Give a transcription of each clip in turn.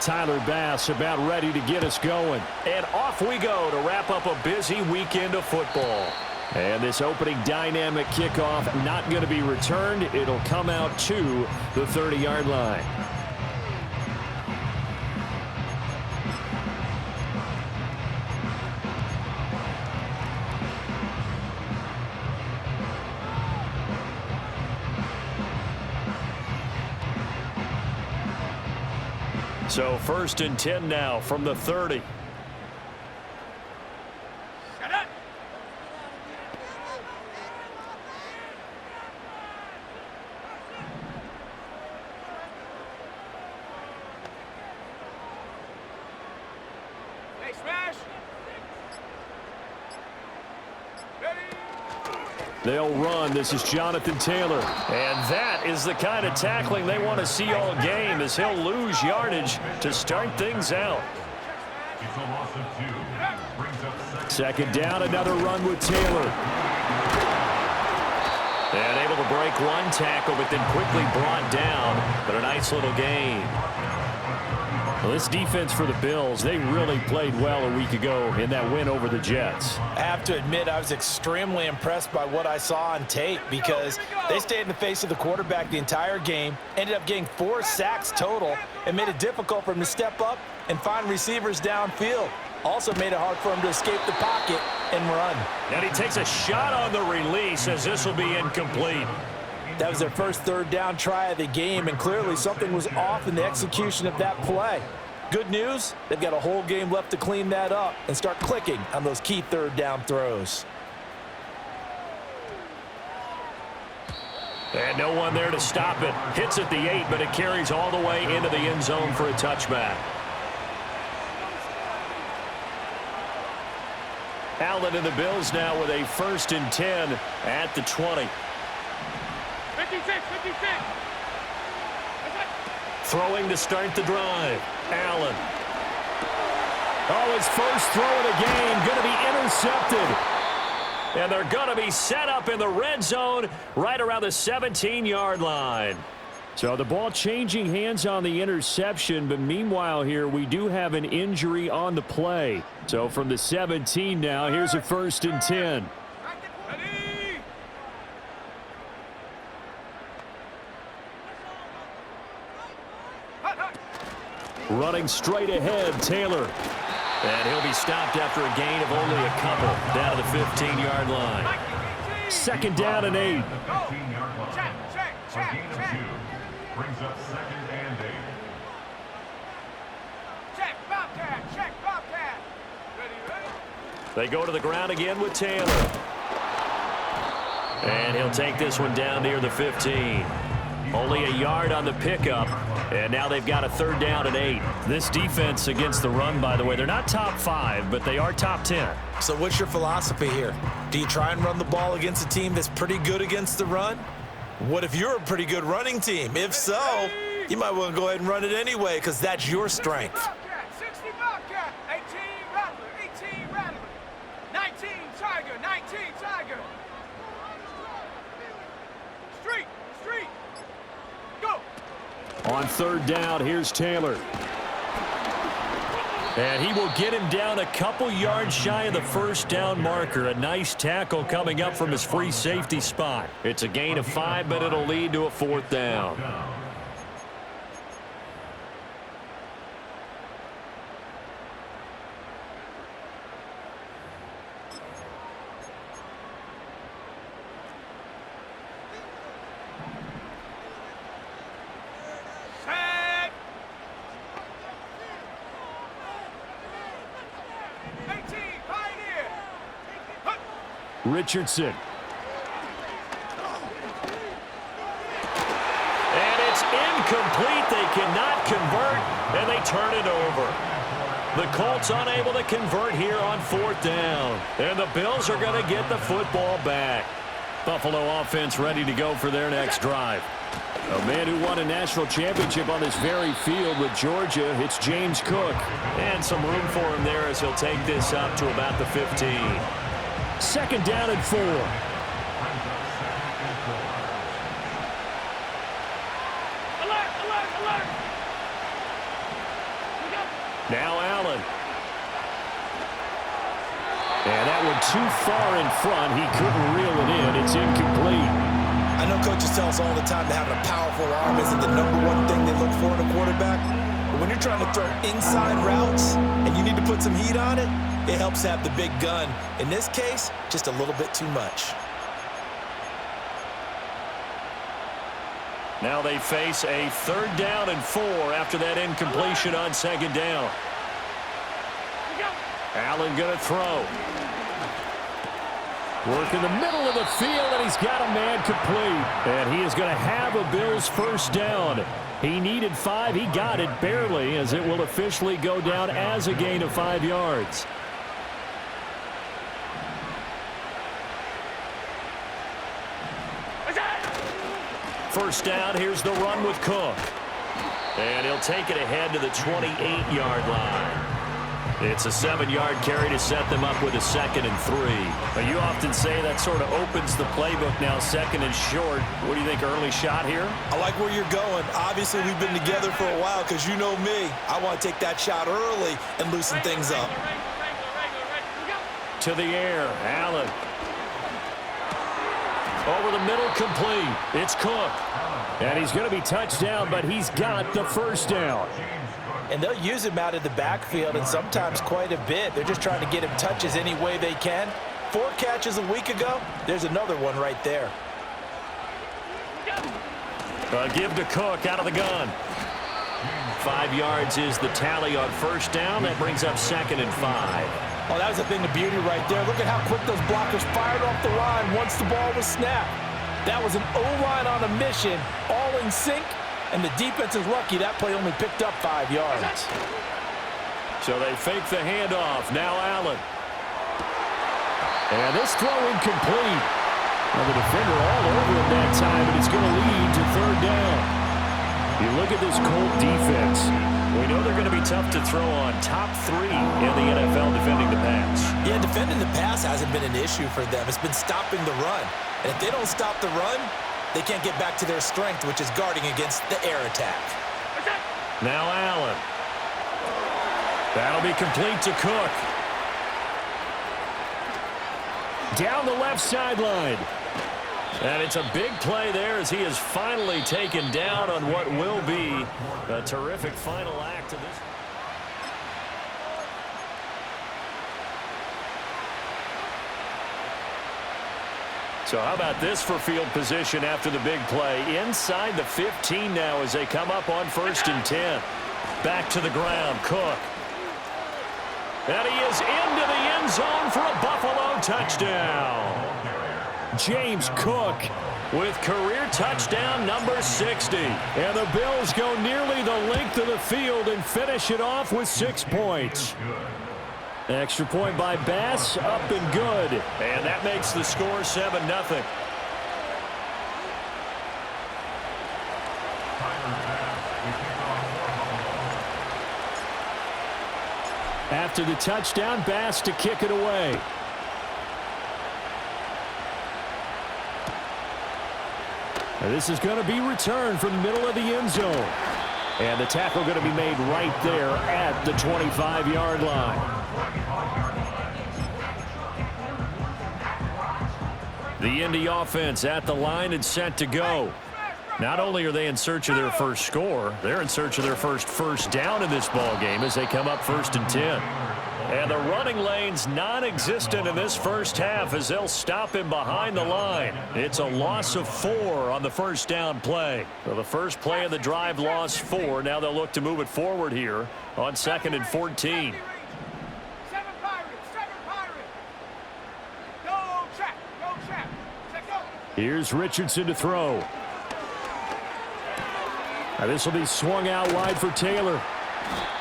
Tyler Bass about ready to get us going. And off we go to wrap up a busy weekend of football. And this opening dynamic kickoff not going to be returned. It'll come out to the 30-yard line. So 1st and 10 now from the 30. They'll run. This is Jonathan Taylor. And that is the kind of tackling they want to see all game, as he'll lose yardage to start things out. Second down, another run with Taylor. And able to break one tackle, but then quickly brought down. But a nice little gain. Well, this defense for the Bills, they really played well a week ago in that win over the Jets. I have to admit, I was extremely impressed by what I saw on tape, because they stayed in the face of the quarterback the entire game, ended up getting 4 sacks total, and made it difficult for him to step up and find receivers downfield. Also made it hard for him to escape the pocket and run. And he takes a shot on the release, as this will be incomplete. That was their first 3rd down try of the game, and clearly something was off in the execution of that play. Good news, they've got a whole game left to clean that up and start clicking on those key 3rd down throws. And no one there to stop it. Hits at the 8, but it carries all the way into the end zone for a touchback. Allen and the Bills now with a 1st and 10 at the 20. 56. Throwing to start the drive. Allen. Oh, his first throw of the game going to be intercepted. And they're going to be set up in the red zone right around the 17-yard line. So the ball changing hands on the interception, but meanwhile here we do have an injury on the play. So from the 17 now, here's a 1st and 10. Running straight ahead, Taylor. And he'll be stopped after a gain of only a couple down to the 15-yard line. 2nd down and 8. Check. Brings up 2nd and 8. Check, Bobcat. Ready. They go to the ground again with Taylor. And he'll take this one down near the 15. Only a yard on the pickup. And now they've got a 3rd down and 8. This defense against the run, by the way, they're not top 5, but they are top 10. So what's your philosophy here? Do you try and run the ball against a team that's pretty good against the run? What if you're a pretty good running team? If so, you might want to go ahead and run it anyway, because that's your strength. 60 Bobcat, 18 Rattler, 19 Tiger. Street, go. On 3rd down, here's Taylor. And he will get him down a couple yards shy of the 1st down marker. A nice tackle coming up from his free safety spot. It's a gain of 5, but it'll lead to a 4th down. Richardson. And it's incomplete. They cannot convert, and they turn it over. The Colts unable to convert here on 4th down. And the Bills are going to get the football back. Buffalo offense ready to go for their next drive. A man who won a national championship on this very field with Georgia, it's James Cook. And some room for him there as he'll take this up to about the 15. 2nd down and 4. Now Allen. And that one too far in front. He couldn't reel it in. It's incomplete. I know coaches tell us all the time that having a powerful arm isn't the #1 thing they look for in a quarterback. But when you're trying to throw inside routes and you need to put some heat on it, it helps have the big gun. In this case, just a little bit too much. Now they face a 3rd down and 4 after that incompletion on 2nd down. Allen going to throw. Work in the middle of the field, and he's got a man complete. And he is going to have a Bills 1st down. He needed 5. He got it barely, as it will officially go down as a gain of 5 yards. First down, here's the run with Cook. And he'll take it ahead to the 28-yard line. It's a 7-yard carry to set them up with a 2nd and 3. But you often say that sort of opens the playbook now, 2nd and short. What do you think, early shot here? I like where you're going. Obviously, we've been together for a while because you know me. I want to take that shot early and loosen things up. To the air, Allen. Over the middle, complete. It's Cook. And he's going to be touched down, but he's got the 1st down. And they'll use him out of the backfield, and sometimes quite a bit. They're just trying to get him touches any way they can. 4 catches a week ago. There's another one right there. Give to Cook out of the gun. 5 yards is the tally on 1st down. That brings up 2nd and 5. Oh, that was a thing of beauty right there. Look at how quick those blockers fired off the line once the ball was snapped. That was an O-line on a mission, all in sync. And the defense is lucky that play only picked up 5 yards. So they fake the handoff. Now Allen. And this throw incomplete. Well, the defender all over him that time, and it's going to lead to 3rd down. You look at this Colt defense. We know they're going to be tough to throw on. Top 3 in the NFL defending the pass. Yeah, defending the pass hasn't been an issue for them. It's been stopping the run. And if they don't stop the run, they can't get back to their strength, which is guarding against the air attack. Now Allen. That'll be complete to Cook. Down the left sideline. And it's a big play there as he is finally taken down on what will be a terrific final act of this. So how about this for field position after the big play? Inside the 15 now as they come up on 1st and 10. Back to the ground, Cook. And he is into the end zone for a Buffalo touchdown. James Cook with career touchdown number 60. And the Bills go nearly the length of the field and finish it off with 6 points. Extra point by Bass, up and good. And that makes the score 7-0. After the touchdown, Bass to kick it away. And this is going to be returned from the middle of the end zone. And the tackle going to be made right there at the 25-yard line. The Indy offense at the line and set to go. Not only are they in search of their first score, they're in search of their first down in this ball game as they come up 1st and 10. And the running lane's non-existent in this first half as they'll stop him behind the line. It's a loss of 4 on the 1st down play. So the first play of the drive lost 4. Now they'll look to move it forward here on 2nd and 14. Here's Richardson to throw. Now this will be swung out wide for Taylor.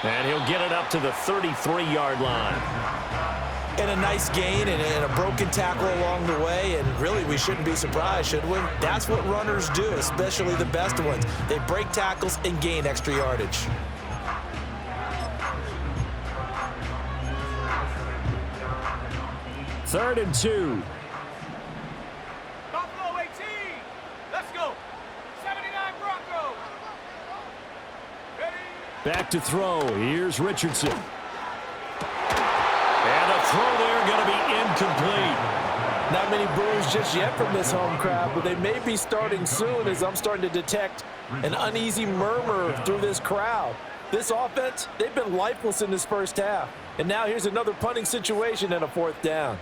And he'll get it up to the 33-yard line. And a nice gain and a broken tackle along the way. And really, we shouldn't be surprised, should we? That's what runners do, especially the best ones. They break tackles and gain extra yardage. Third and 2. Buffalo 18. Let's go. 79 Broncos. Ready, Back to throw. Here's Richardson. And the throw there going to be incomplete. Not many boos just yet from this home crowd, but they may be starting soon as I'm starting to detect an uneasy murmur through this crowd. This offense, they've been lifeless in this first half. And now here's another punting situation and a 4th down.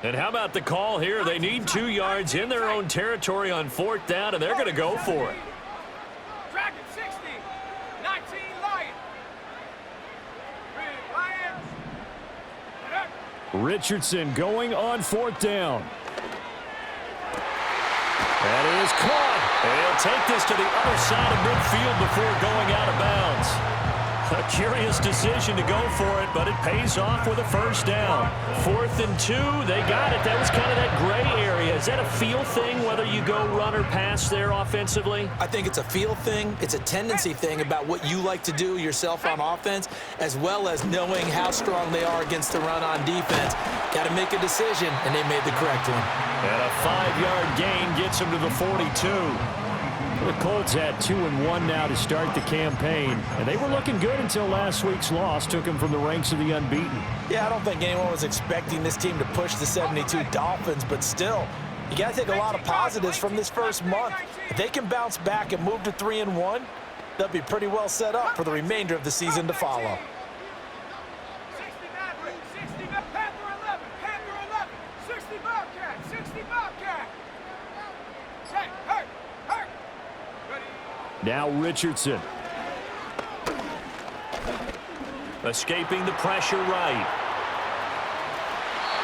And how about the call here? They need 2 yards in their own territory on 4th down, and they're going to go for it. Dragon 60. 19 Lions. Lions. Richardson going on 4th down. That is caught. And he'll take this to the other side of midfield before going out of bounds. A curious decision to go for it, but it pays off with a 1st down. 4th and 2, they got it. That was kind of that gray area. Is that a feel thing, whether you go run or pass there offensively? I think it's a feel thing. It's a tendency thing about what you like to do yourself on offense, as well as knowing how strong they are against the run on defense. Got to make a decision, and they made the correct one. And a 5-yard gain gets them to the 42. The Colts had 2-1 now to start the campaign, and they were looking good until last week's loss took them from the ranks of the unbeaten. Yeah, I don't think anyone was expecting this team to push the 72 Dolphins, but still, you got to take a lot of positives from this first month. If they can bounce back and move to 3-1, they'll be pretty well set up for the remainder of the season to follow. 60 Maverick. 60 Panther 11. Panther 11. 60 Bobcat. 60 Bobcat. Check. Hurt. Hurt. Ready. Now Richardson. Escaping the pressure right.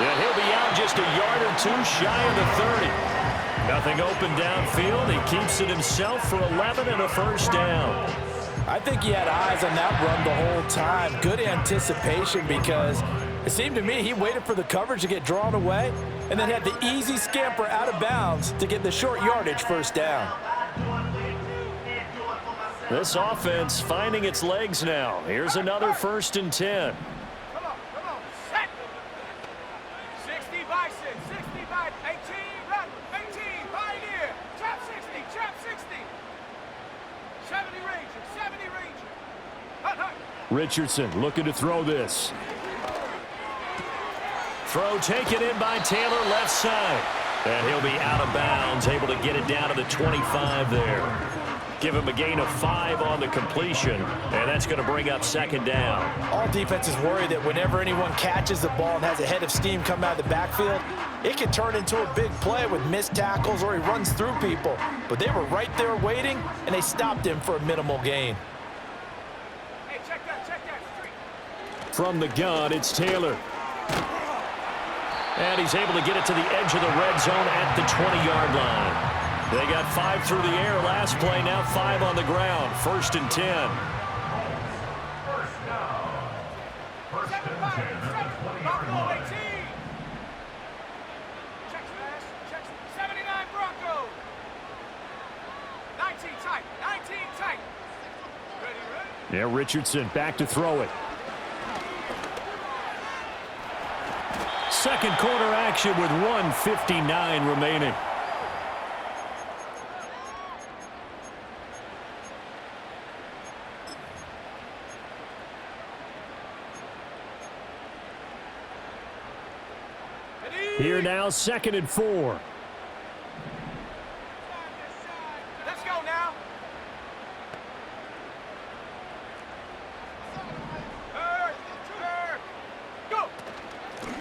And he'll be out just a yard or 2 shy of the 30. Nothing open downfield. He keeps it himself for 11 and a 1st down. I think he had eyes on that run the whole time. Good anticipation, because it seemed to me he waited for the coverage to get drawn away and then had the easy scamper out of bounds to get the short yardage 1st down. This offense finding its legs now. Here's another 1st and 10. Come on. Set. 60 Bison. 60 Bison. 18 Rattler. 18 Pioneer. Trap 60. Trap 60. 70 Ranger. 70 Ranger. Hut, hut. Richardson looking to throw this. Throw taken in by Taylor, left side. And he'll be out of bounds, able to get it down to the 25 there. Give him a gain of 5 on the completion, and that's going to bring up 2nd down. All defenses worry that whenever anyone catches the ball and has a head of steam come out of the backfield, it can turn into a big play with missed tackles or he runs through people. But they were right there waiting, and they stopped him for a minimal gain. Hey, check that street. From the gun, it's Taylor. And he's able to get it to the edge of the red zone at the 20-yard line. They got 5 through the air last play, now 5 on the ground. 1st and 10. 7 5. Buffalo 18. Check smash. Check 79 Bronco. 19 tight. 19 tight. Ready. Yeah, Richardson back to throw it. 2nd quarter action with 1:59 remaining. Here now, 2nd and 4. Let's go now. Go.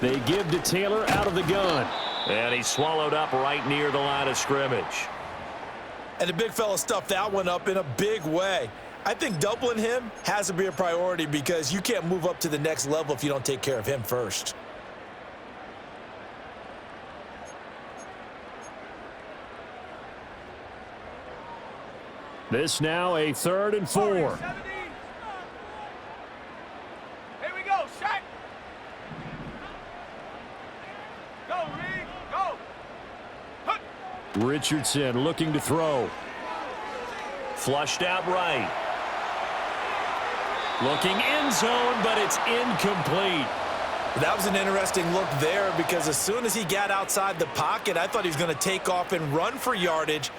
They give to Taylor out of the gun. And he's swallowed up right near the line of scrimmage. And the big fella stuffed that one up in a big way. I think doubling him has to be a priority, because you can't move up to the next level if you don't take care of him first. This now a 3rd and 4. 70. Here we go. Shot. Go, Reed. Go. Hut. Richardson looking to throw. Flushed out right. Looking end zone, but it's incomplete. That was an interesting look there because as soon as he got outside the pocket, I thought he was going to take off and run for yardage.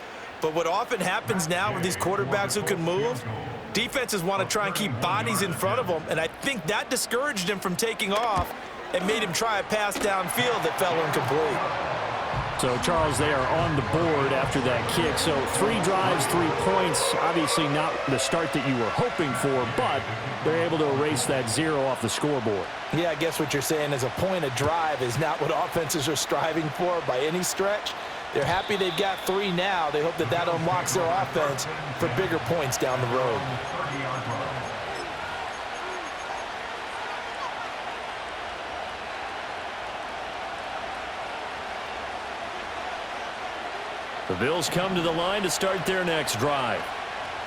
But what often happens now with these quarterbacks who can move, defenses want to try and keep bodies in front of them, and I think that discouraged him from taking off and made him try a pass downfield that fell incomplete. So, Charles, they are on the board after that kick. So 3 drives, 3 points. Obviously not the start that you were hoping for, but they're able to erase that 0 off the scoreboard. Yeah, I guess what you're saying is a point a drive is not what offenses are striving for by any stretch. They're happy they've got 3 now. They hope that that unlocks their offense for bigger points down the road. The Bills come to the line to start their next drive.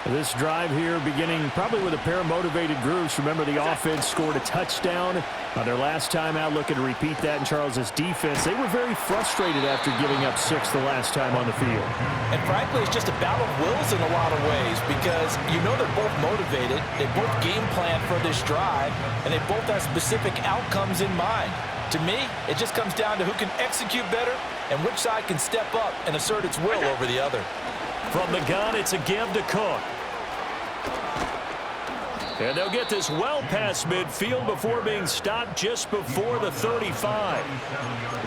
This drive here beginning probably with a pair of motivated groups. Remember, the offense scored a touchdown on their last time out, looking to repeat that in Charles's defense. They were very frustrated after giving up 6 the last time on the field. And frankly, it's just a battle of wills in a lot of ways because you know they're both motivated. They both game plan for this drive, and they both have specific outcomes in mind. To me, it just comes down to who can execute better and which side can step up and assert its will over the other. From the gun, it's a give to Cook. And they'll get this well past midfield before being stopped just before the 35.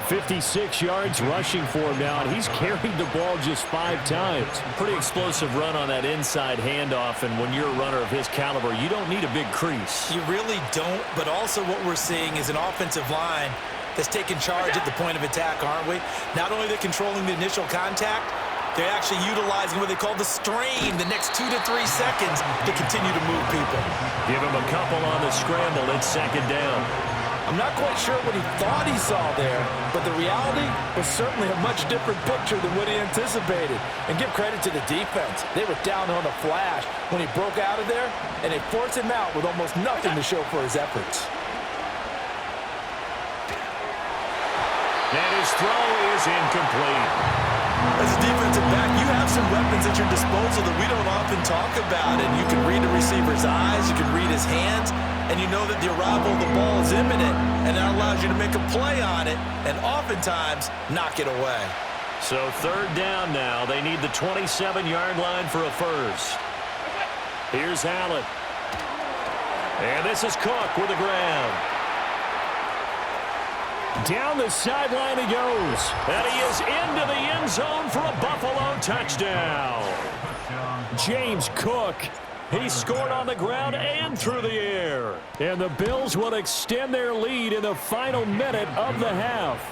56 yards rushing for him now, and he's carried the ball just 5 times. Pretty explosive run on that inside handoff, and when you're a runner of his caliber, you don't need a big crease. You really don't, but also what we're seeing is an offensive line that's taking charge at the point of attack, aren't we? Not only are they controlling the initial contact, they're actually utilizing what they call the strain the next 2 to 3 seconds to continue to move people. Give him a couple on the scramble. It's 2nd down. I'm not quite sure what he thought he saw there, but the reality was certainly a much different picture than what he anticipated. And give credit to the defense. They were down on the flash when he broke out of there, and they forced him out with almost nothing to show for his efforts. And his throw is incomplete. As a defensive back, you have some weapons at your disposal that we don't often talk about. And you can read the receiver's eyes, you can read his hands, and you know that the arrival of the ball is imminent, and that allows you to make a play on it and oftentimes knock it away. So 3rd down now. They need the 27-yard line for a first. Here's Allen. And this is Cook with the ground. Down the sideline he goes. And he is into the end zone for a Buffalo touchdown. James Cook. He scored on the ground and through the air. And the Bills will extend their lead in the final minute of the half.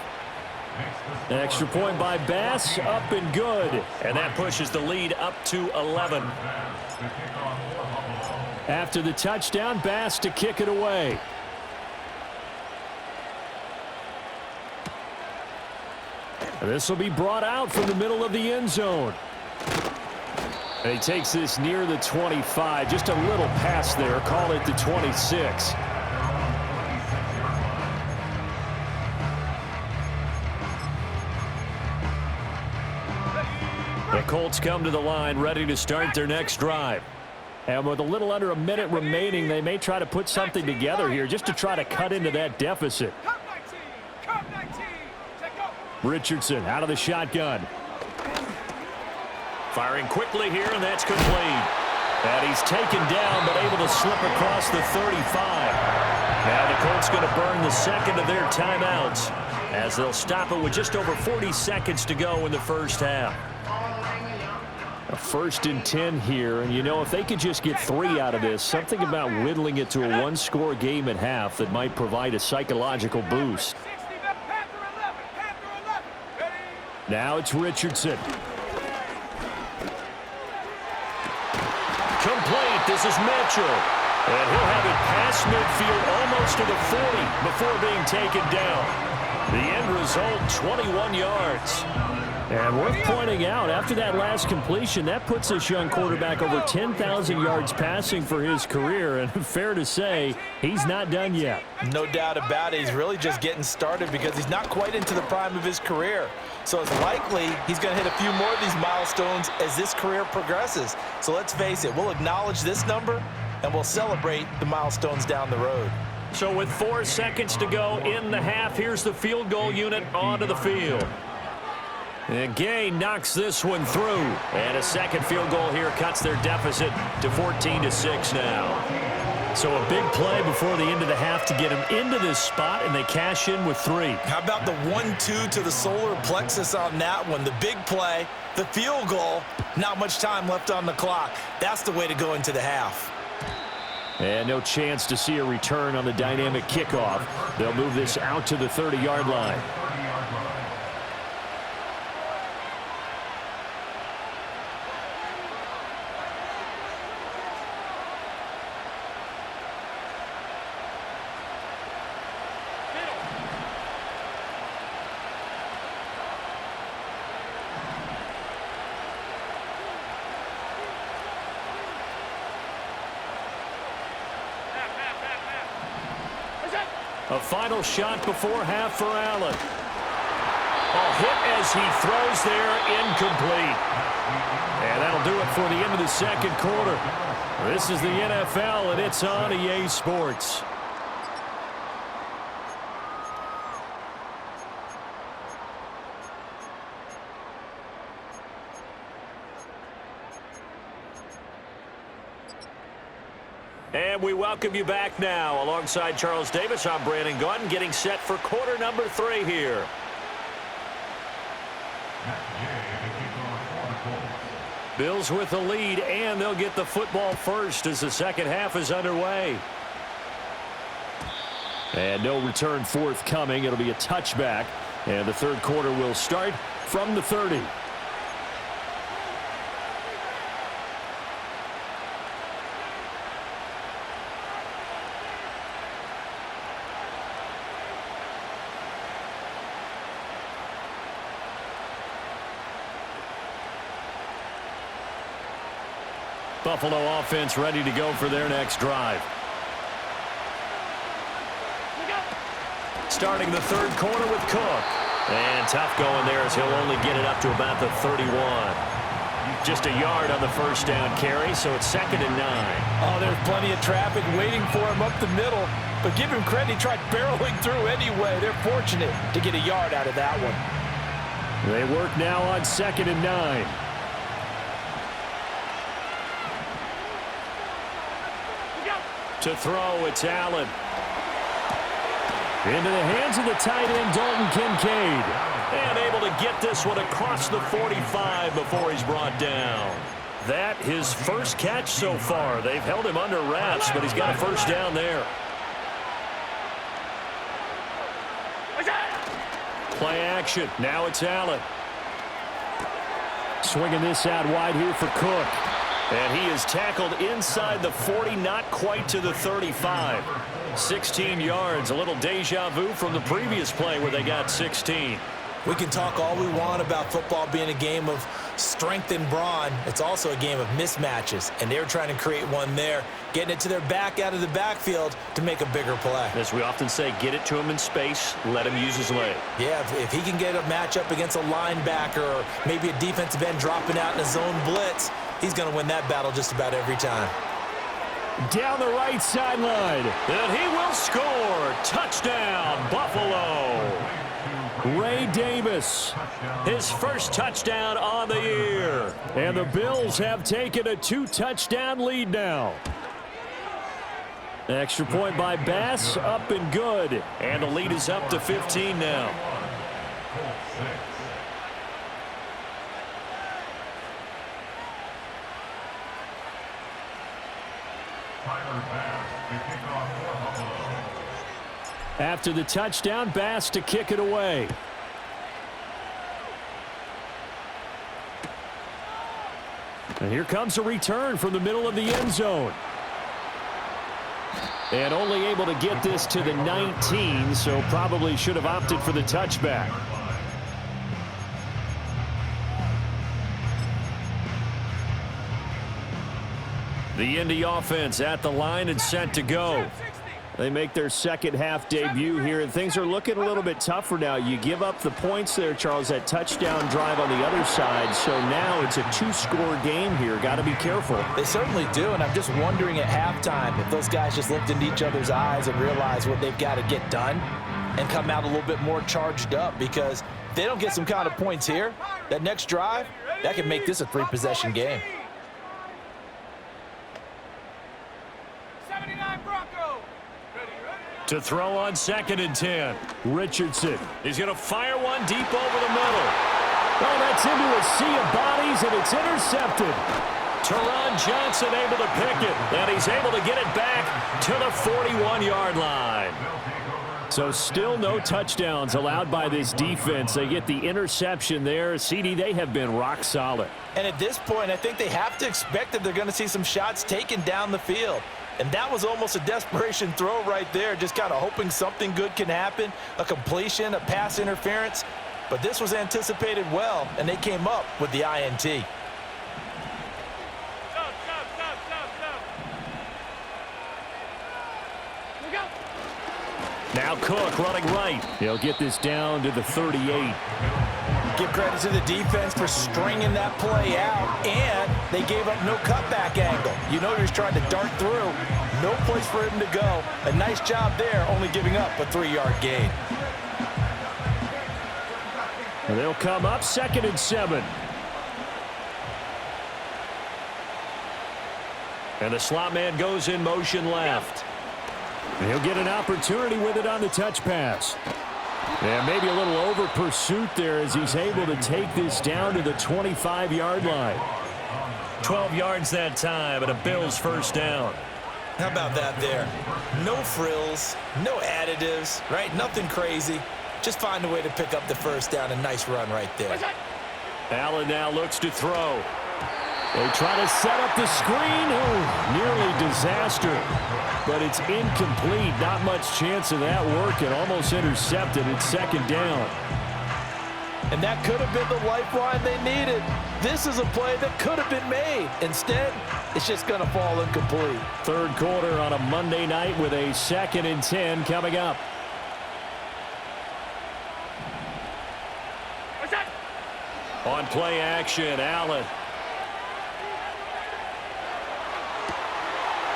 Extra point by Bass, up and good. And that pushes the lead up to 11. After the touchdown, Bass to kick it away. And this will be brought out from the middle of the end zone. And he takes this near the 25. Just a little pass there. Call it the 26. The Colts come to the line ready to start their next drive. And with a little under a minute remaining, they may try to put something together here just to try to cut into that deficit. Richardson out of the shotgun. Firing quickly here, and that's complete. And he's taken down, but able to slip across the 35. Now the Colts going to burn the second of their timeouts as they'll stop it with just over 40 seconds to go in the first half. A 1st and 10 here, and you know, if they could just get 3 out of this, something about whittling it to a 1-score game at half that might provide a psychological boost. Now it's Richardson. Complete. This is Mitchell. And he'll have it past midfield almost to the 40 before being taken down. The end result, 21 yards. And worth pointing out, after that last completion, that puts this young quarterback over 10,000 yards passing for his career. And fair to say, he's not done yet. No doubt about it. He's really just getting started because he's not quite into the prime of his career. So it's likely he's going to hit a few more of these milestones as this career progresses. So let's face it, we'll acknowledge this number and we'll celebrate the milestones down the road. So with 4 seconds to go in the half, here's the field goal unit onto the field. And Gay knocks this one through. And a second field goal here cuts their deficit to 14-6 now. So a big play before the end of the half to get them into this spot, and they cash in with 3. How about the 1-2 to the solar plexus on that one? The big play, the field goal, not much time left on the clock. That's the way to go into the half. And no chance to see a return on the dynamic kickoff. They'll move this out to the 30-yard line. A final shot before half for Allen. A hit as he throws there, incomplete. And that'll do it for the end of the second quarter. This is the NFL, and it's on EA Sports. And we welcome you back now. Alongside Charles Davis, I'm Brandon Gaudin, getting set for quarter number 3 here. Bills with the lead, and they'll get the football first as the second half is underway. And no return forthcoming. It'll be a touchback, and the third quarter will start from the 30. Buffalo offense ready to go for their next drive. Starting the third quarter with Cook. And tough going there as he'll only get it up to about the 31. Just a yard on the first down carry, so it's 2nd and 9. Oh, there's plenty of traffic waiting for him up the middle. But give him credit, he tried barreling through anyway. They're fortunate to get a yard out of that one. They work now on 2nd and 9. To throw, it's Allen. Into the hands of the tight end, Dalton Kincaid. And able to get this one across the 45 before he's brought down. That his first catch so far. They've held him under wraps, but he's got a first down there. Play action. Now it's Allen. Swinging this out wide here for Cook. And he is tackled inside the 40, not quite to the 35. 16 yards, a little deja vu from the previous play where they got 16. We can talk all we want about football being a game of strength and brawn. It's also a game of mismatches, and they're trying to create one there, getting it to their back out of the backfield to make a bigger play. As we often say, get it to him in space, let him use his leg. Yeah, if he can get a matchup against a linebacker or maybe a defensive end dropping out in a zone blitz, he's going to win that battle just about every time. Down the right sideline, and he will score. Touchdown, Buffalo. Ray Davis, his first touchdown on the year. And the Bills have taken a 2-touchdown lead now. Extra point by Bass, up and good. And the lead is up to 15 now. After the touchdown, Bass to kick it away. And here comes a return from the middle of the end zone. And only able to get this to the 19, so probably should have opted for the touchback. The Indy offense at the line and set to go. They make their second half debut here, and things are looking a little bit tougher now. You give up the points there, Charles, that touchdown drive on the other side. So now it's a 2-score game here. Got to be careful. They certainly do, and I'm just wondering at halftime if those guys just looked into each other's eyes and realized what they've got to get done and come out a little bit more charged up, because if they don't get some kind of points here, that next drive, that could make this a 3-possession game. 79 Bronco. To throw on 2nd and 10. Richardson. He's going to fire one deep over the middle. Oh, that's into a sea of bodies, and it's intercepted. Teron Johnson able to pick it, and he's able to get it back to the 41-yard line. So still no touchdowns allowed by this defense. They get the interception there. CD, they have been rock solid. And at this point, I think they have to expect that they're going to see some shots taken down the field. And that was almost a desperation throw right there, just kind of hoping something good can happen, a completion, a pass interference. But this was anticipated well, and they came up with the INT. Now Cook running right. He'll get this down to the 38. Give credit to the defense for stringing that play out, and they gave up no cutback angle. You know, he's trying to dart through. No place for him to go. A nice job there, only giving up a 3-yard gain. And they'll come up 2nd and 7. And the slot man goes in motion left. And he'll get an opportunity with it on the touch pass. And maybe a little over pursuit there as he's able to take this down to the 25-yard line. 12 yards that time, and a Bills first down. How about that there? No frills, no additives, right? Nothing crazy. Just find a way to pick up the first down. A nice run right there. Allen now looks to throw. They try to set up the screen. Oh, nearly disaster. But it's incomplete. Not much chance of that working. Almost intercepted. It's 2nd down. And that could have been the lifeline they needed. This is a play that could have been made. Instead, it's just going to fall incomplete. Third quarter on a Monday night with a 2nd and 10 coming up. On play action, Allen.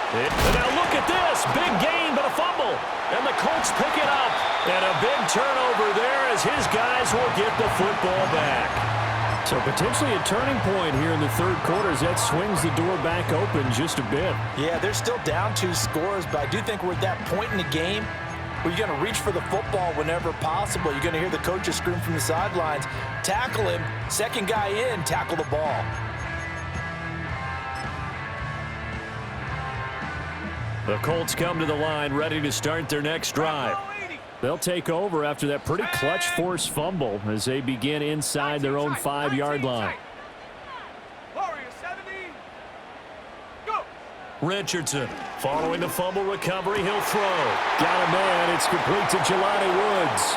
And now look at this. Big gain, but a fumble. And the Colts pick it up. And a big turnover there as his guys will get the football back. So potentially a turning point here in the third quarter as that swings the door back open just a bit. Yeah, they're still down 2 scores, but I do think we're at that point in the game where you're going to reach for the football whenever possible. You're going to hear the coaches scream from the sidelines, tackle him, second guy in, tackle the ball. The Colts come to the line ready to start their next drive. They'll take over after that pretty clutch forced fumble as they begin inside their own 5-yard line. Richardson following the fumble recovery. He'll throw. Got a man. It's complete to Jelani Woods.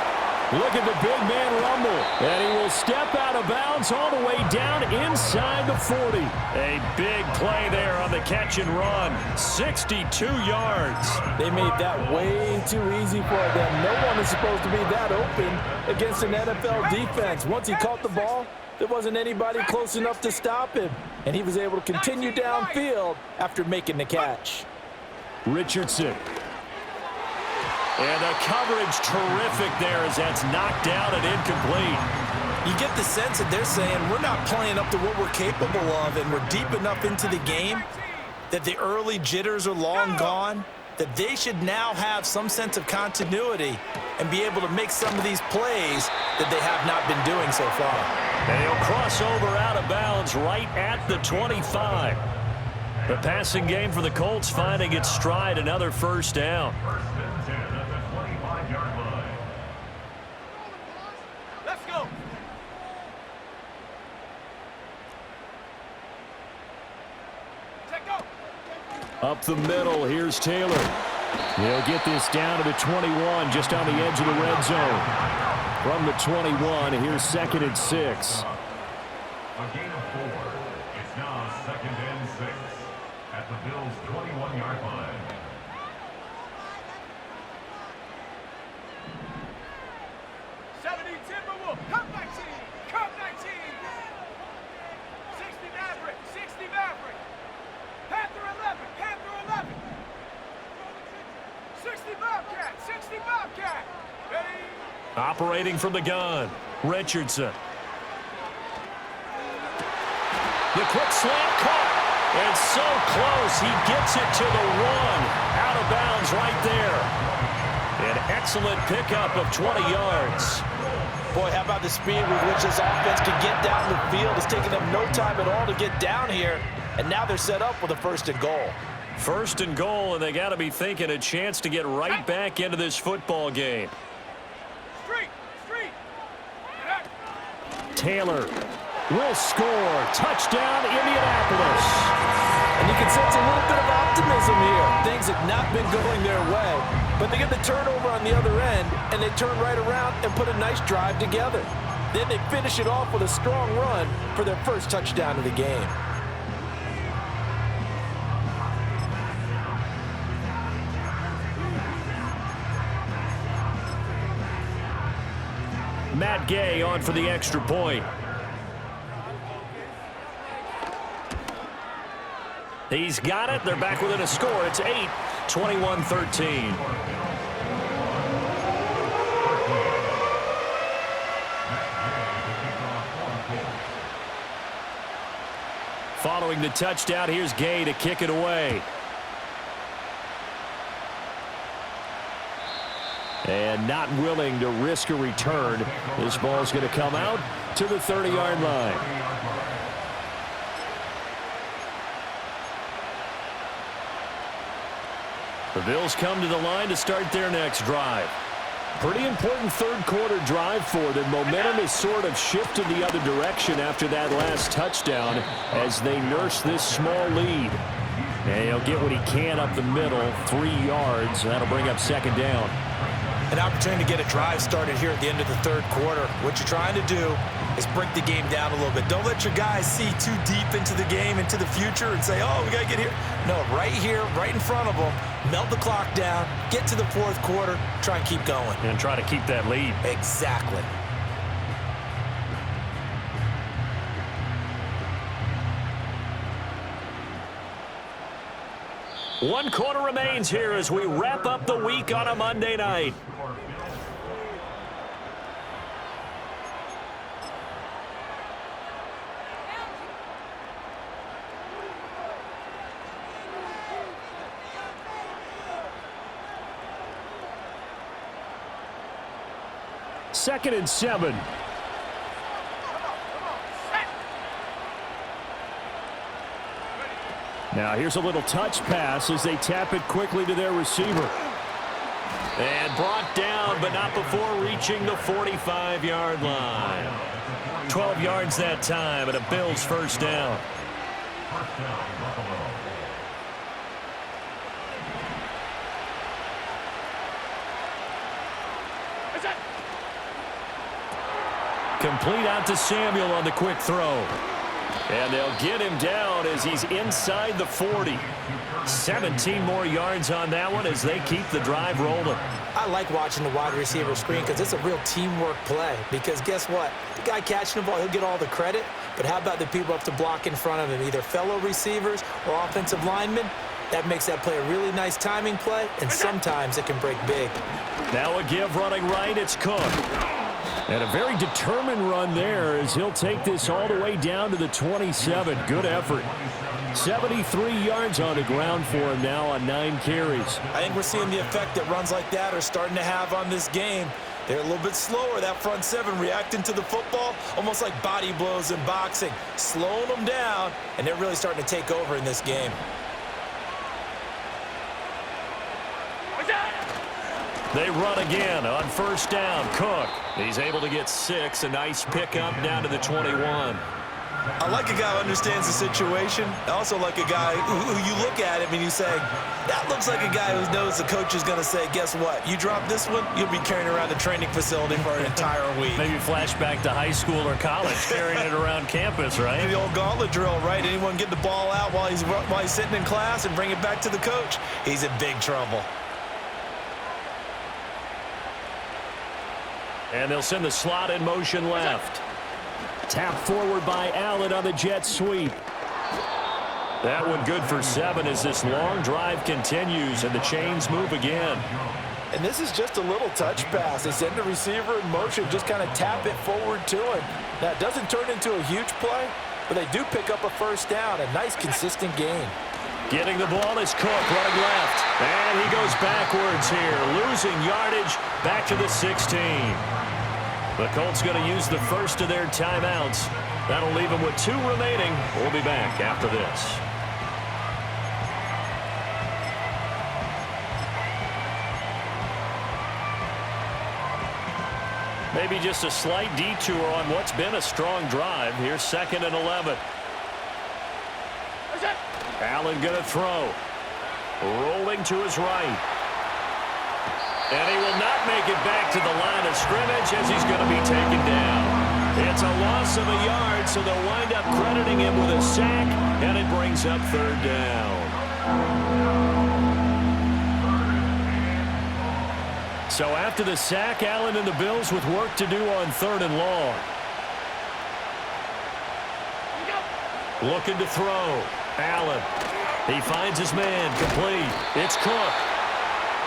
Look at the big man rumble. And he will step out of bounds all the way down inside the 40. A big play there on the catch and run. 62 yards. They made that way too easy for them. No one is supposed to be that open against an NFL defense. Once he caught the ball, there wasn't anybody close enough to stop him. And he was able to continue downfield after making the catch. Richardson. And the coverage terrific there as that's knocked down and incomplete. You get the sense that they're saying we're not playing up to what we're capable of, and we're deep enough into the game that the early jitters are long gone, that they should now have some sense of continuity and be able to make some of these plays that they have not been doing so far. And he'll cross over out of bounds right at the 25. The passing game for the Colts finding its stride, another first down. Let's go. Up the middle, here's Taylor. He'll get this down to the 21, just on the edge of the red zone. From the 21, here's 2nd and 6. A gain of 4. It's now 2nd and 6 at the Bills' 21-yard line. Timberwolf. Come 19. Come 19. 60 Maverick. 60 Maverick. Panther 11. Panther 11. 60 Bobcat. 60 Bobcat. Ready? Operating from the gun, Richardson. The quick slant caught. And so close, he gets it to the one. Out of bounds right there. An excellent pickup of 20 yards. Boy, how about the speed with which this offense can get down the field? It's taking them no time at all to get down here. And now they're set up with a 1st and goal. 1st and goal, and they got to be thinking a chance to get right back into this football game. Street. Taylor will score. Touchdown, Indianapolis. And you can sense a little bit of optimism here. Things have not been going their way, but they get the turnover on the other end, and they turn right around and put a nice drive together. Then they finish it off with a strong run for their first touchdown of the game. Matt Gay on for the extra point. He's got it. They're back within a score. It's 8, 21-13. Following the touchdown, here's Gay to kick it away. And not willing to risk a return. This ball's going to come out to the 30-yard line. The Bills come to the line to start their next drive. Pretty important third-quarter drive for them. Momentum has sort of shifted the other direction after that last touchdown as they nurse this small lead. And he'll get what he can up the middle, 3 yards. That'll bring up 2nd down. An opportunity to get a drive started here at the end of the 3rd quarter. What you're trying to do is break the game down a little bit. Don't let your guys see too deep into the game, into the future, and say, oh, we got to get here. No, right here, right in front of them, melt the clock down, get to the 4th quarter, try and keep going. And try to keep that lead. Exactly. One quarter remains here as we wrap up the week on a Monday night. Second and 7. Now here's a little touch pass as they tap it quickly to their receiver. And brought down, but not before reaching the 45-yard line. 12 yards that time, and a Bills 1st down. Complete out to Samuel on the quick throw. And they'll get him down as he's inside the 40. 17 more yards on that one as they keep the drive rolling. I like watching the wide receiver screen because it's a real teamwork play. Because guess what? The guy catching the ball, he'll get all the credit. But how about the people up to block in front of him, either fellow receivers or offensive linemen? That makes that play a really nice timing play, and sometimes it can break big. Now a give running right, it's Cook. And a very determined run there as he'll take this all the way down to the 27. Good effort. 73 yards on the ground for him now on 9 carries. I think we're seeing the effect that runs like that are starting to have on this game. They're a little bit slower, that front 7 reacting to the football, almost like body blows in boxing, slowing them down, and they're really starting to take over in this game. They run again on 1st down. Cook, he's able to get 6. A nice pickup down to the 21. I like a guy who understands the situation. I also like a guy who you look at him and you say, that looks like a guy who knows the coach is going to say, guess what? You drop this one, you'll be carrying around the training facility for an entire week. Maybe flashback to high school or college, carrying it around campus, right? The old gauntlet drill, right? Anyone get the ball out while he's sitting in class and bring it back to the coach? He's in big trouble. And they'll send the slot in motion left. Tap forward by Allen on the jet sweep. That one good for 7 as this long drive continues and the chains move again. And this is just a little touch pass. They send the receiver in motion, just kind of tap it forward to him. Now, it doesn't turn into a huge play, but they do pick up a first down. A nice, consistent gain. Getting the ball is Cook running left. And he goes backwards here, losing yardage back to the 16. The Colts going to use the first of their timeouts. That'll leave them with 2 remaining. We'll be back after this. Maybe just a slight detour on what's been a strong drive. Here's 2nd and 11. Allen going to throw. Rolling to his right. And he will not make it back to the line of scrimmage as he's going to be taken down. It's a loss of a yard, so they'll wind up crediting him with a sack, and it brings up 3rd down. So after the sack, Allen and the Bills with work to do on 3rd and long. Looking to throw. Allen. He finds his man complete. It's Cook.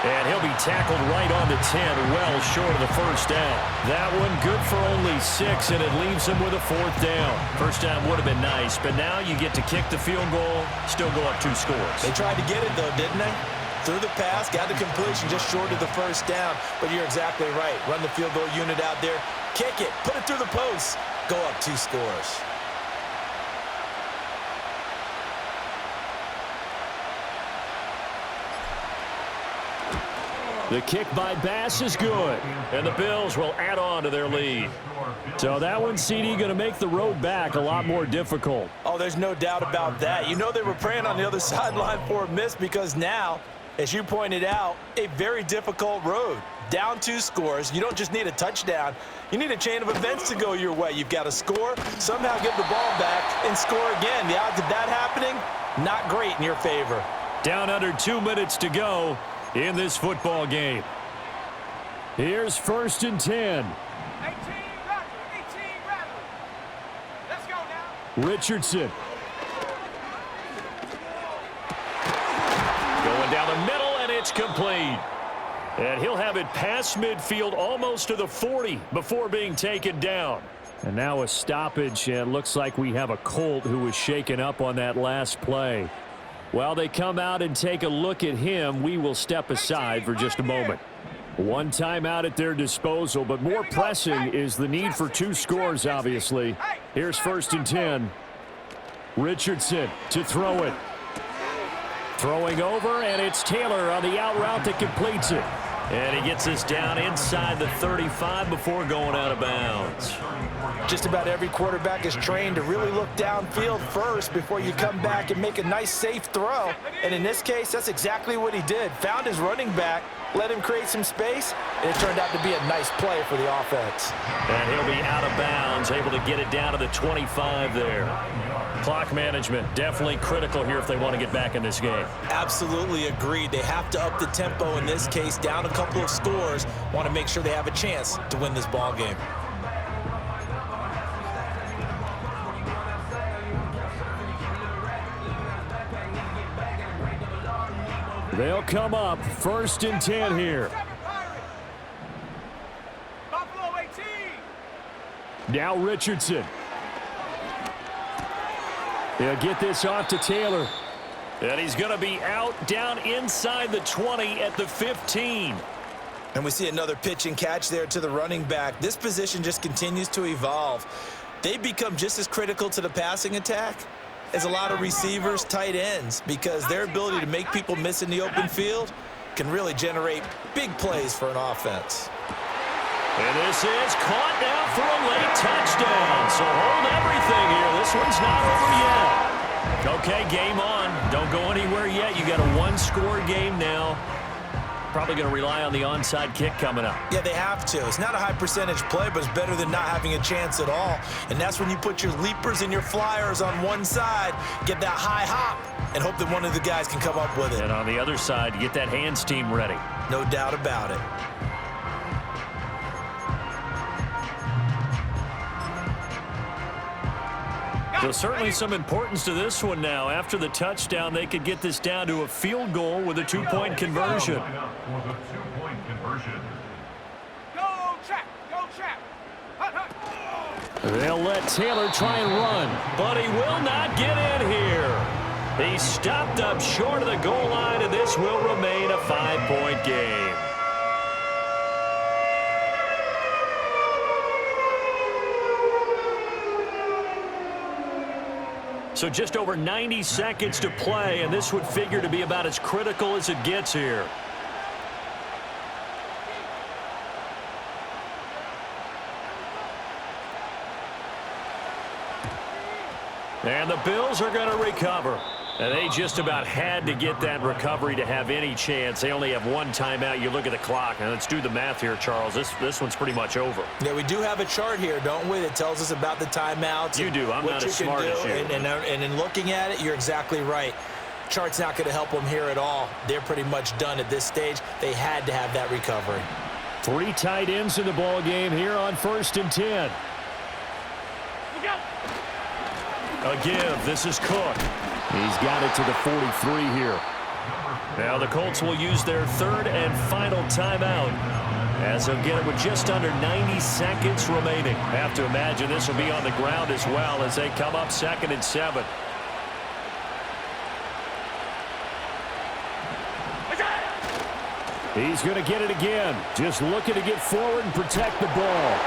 And he'll be tackled right on the 10, well short of the first down. That one good for only 6, and it leaves him with a 4th down. First down would have been nice, but now you get to kick the field goal, still go up 2 scores. They tried to get it, though, didn't they? Threw the pass, got the completion just short of the first down. But you're exactly right. Run the field goal unit out there. Kick it. Put it through the post. Go up 2 scores. The kick by Bass is good, and the Bills will add on to their lead. So that one, CD, going to make the road back a lot more difficult. Oh, there's no doubt about that. You know they were praying on the other sideline for a miss because now, as you pointed out, a very difficult road. Down 2 scores. You don't just need a touchdown. You need a chain of events to go your way. You've got to score, somehow give the ball back, and score again. The odds of that happening, not great in your favor. Down under 2 minutes to go in this football game. Here's 1st and 10. 18 Rattler. Let's go now. Richardson. Going down the middle, and it's complete. And he'll have it past midfield almost to the 40 before being taken down. And now a stoppage, and it looks like we have a Colt who was shaken up on that last play. While they come out and take a look at him, we will step aside for just a moment. 1 timeout at their disposal, but more pressing is the need for 2 scores, obviously. Here's 1st and 10. Richardson to throw it. Throwing over, and it's Taylor on the out route that completes it. And he gets this down inside the 35 before going out of bounds. Just about every quarterback is trained to really look downfield first before you come back and make a nice, safe throw. And in this case, that's exactly what he did. Found his running back, let him create some space, and it turned out to be a nice play for the offense. And he'll be out of bounds, able to get it down to the 25 there. Clock management definitely critical here if they want to get back in this game. Absolutely agreed. They have to up the tempo in this case, down a couple of scores. Want to make sure they have a chance to win this ball game. They'll come up 1st and 10 here. Buffalo 18. Now Richardson. He'll get this off to Taylor. And he's going to be out down inside the 20 at the 15. And we see another pitch and catch there to the running back. This position just continues to evolve. They become just as critical to the passing attack as a lot of receivers, tight ends, because their ability to make people miss in the open field can really generate big plays for an offense. And this is caught now for a late touchdown. So hold everything here. This one's not over yet. Okay, game on. Don't go anywhere yet. You got a 1-score game now. Probably going to rely on the onside kick coming up. Yeah, they have to. It's not a high percentage play, but it's better than not having a chance at all. And that's when you put your leapers and your flyers on one side, get that high hop, and hope that one of the guys can come up with it. And on the other side, get that hands team ready. No doubt about it. Well, certainly some importance to this one now. After the touchdown, they could get this down to a field goal with a two-point conversion. Line up for the two-point conversion. Go, Chap. Go, Chap. Hut, hut. They'll let Taylor try and run, but he will not get in here. He stopped up short of the goal line, and this will remain a 5-point game. So just over 90 seconds to play, and this would figure to be about as critical as it gets here. And the Bills are going to recover. And they just about had to get that recovery to have any chance. They only have one timeout. You look at the clock, and let's do the math here, Charles. This one's pretty much over. Yeah, we do have a chart here, don't we, that tells us about the timeouts. You do. I'm not as smart as you. And in looking at it, you're exactly right. Chart's not going to help them here at all. They're pretty much done at this stage. They had to have that recovery. 3 tight ends in the ball game here on 1st and 10. A give. This is Cook. He's got it to the 43 here. Now the Colts will use their 3rd and final timeout, as they'll get it with just under 90 seconds remaining. Have to imagine this will be on the ground as well as they come up 2nd and 7. He's going to get it again. Just looking to get forward and protect the ball.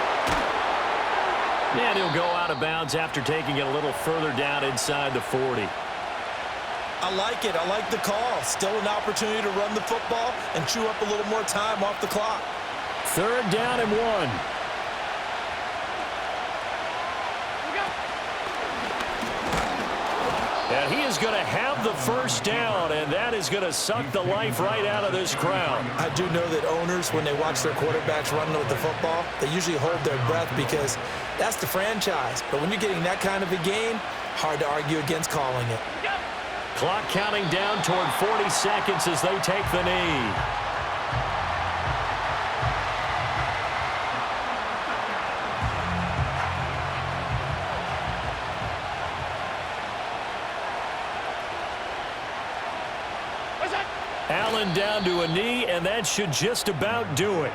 And he'll go out of bounds after taking it a little further down inside the 40. I like it. I like the call. Still an opportunity to run the football and chew up a little more time off the clock. 3rd down and 1. And he is going to have the 1st down, and that is going to suck the life right out of this crowd. I do know that owners, when they watch their quarterbacks running with the football, they usually hold their breath because that's the franchise. But when you're getting that kind of a game, hard to argue against calling it. Clock counting down toward 40 seconds as they take the knee. Allen down to a knee, and that should just about do it.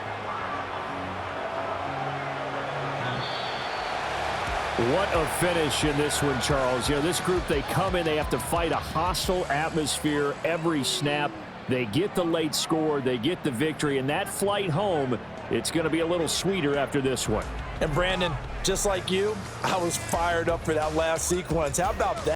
What a finish in this one, Charles. You know, this group, they come in, they have to fight a hostile atmosphere every snap. They get the late score, they get the victory, and that flight home, it's going to be a little sweeter after this one. And Brandon, just like you, I was fired up for that last sequence. How about that?